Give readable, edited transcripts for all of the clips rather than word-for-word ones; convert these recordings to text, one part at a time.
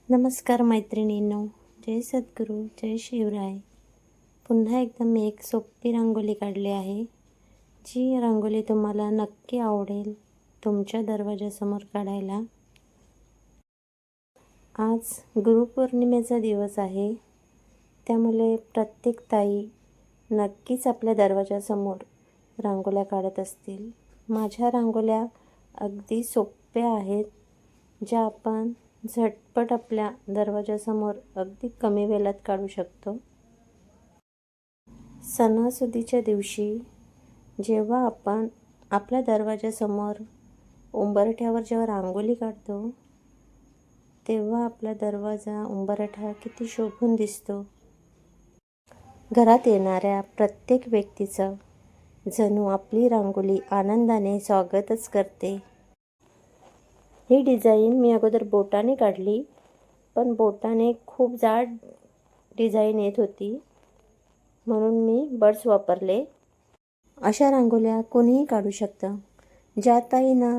नमस्कार मैत्रिणींनो, जय सद्गुरू, जय शिवराय. पुन्हा एकदा मी एक सोपी रांगोळी काढली आहे. जी रांगोळी तुम्हाला नक्की आवडेल तुमच्या दरवाजासमोर काढायला. आज गुरुपौर्णिमेचा दिवस आहे, त्यामुळे प्रत्येक ताई नक्कीच आपल्या दरवाजासमोर रांगोळ्या काढत असतील. माझ्या रांगोळ्या अगदी सोप्या आहेत, ज्या आपण झटपट आपल्या दरवाजासमोर अगदी कमी वेळात काढू शकतो. सणासुदीच्या दिवशी जेव्हा आपण आपल्या दरवाजासमोर उंबरठ्यावर जेव्हा रांगोळी काढतो, तेव्हा आपला दरवाजा उंबरठा किती शोभून दिसतो. घरात येणाऱ्या प्रत्येक व्यक्तीचं जणू आपली रांगोळी आनंदाने स्वागतच करते. ही डिझाईन मी अगोदर बोटाने काढली, पण बोटाने खूप जाड डिझाईन येत होती, म्हणून मी बड्स वापरले. अशा रांगोळ्या कोणीही काढू शकतं. ज्या ताईंना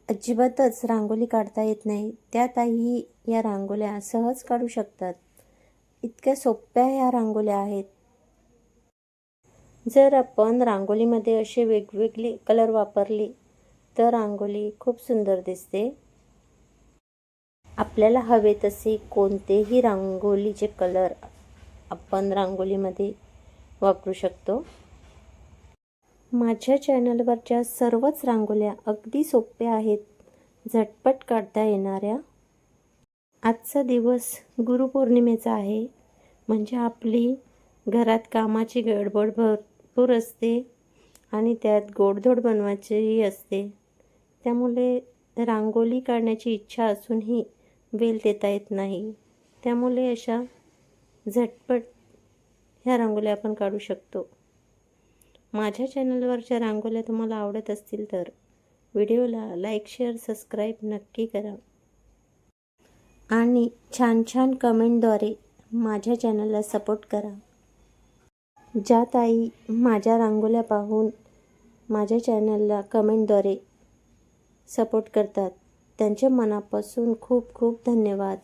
अजिबातच रांगोळी काढता येत नाही, त्या ताईही या रांगोळ्या सहज काढू शकतात. इतक्या सोप्या ह्या रांगोळ्या आहेत. जर आपण रांगोळीमध्ये असे वेगवेगळे कलर वापरले तर रांगोळी खूप सुंदर दिसते. आपल्याला हवे तसे कोणतेही रांगोळीचे कलर आपण रांगोळीमध्ये वापरू शकतो. माझ्या चॅनलवरच्या सर्वच रांगोळ्या अगदी सोप्या आहेत, झटपट काढता येणाऱ्या. आजचा दिवस गुरुपौर्णिमेचा आहे, म्हणजे आपली घरात कामाची गडबड भरपूर असते आणि त्यात गोडधोड बनवायचीही असते. त्यामुळे रांगोळी काढण्याची इच्छा असूनही वेळ देता येत नाही. त्यामुळे अशा झटपट ह्या रांगोळ्या आपण काढू शकतो. माझ्या चॅनलवरच्या रांगोळ्या तुम्हाला आवडत असतील तर व्हिडिओला लाईक, शेअर, सबस्क्राईब नक्की करा आणि छान छान कमेंटद्वारे माझ्या चॅनलला सपोर्ट करा. ज्या ताई माझ्या रांगोळ्या पाहून माझ्या चॅनलला कमेंटद्वारे सपोर्ट करतात, त्यांच्या मनापासून खूप खूप धन्यवाद.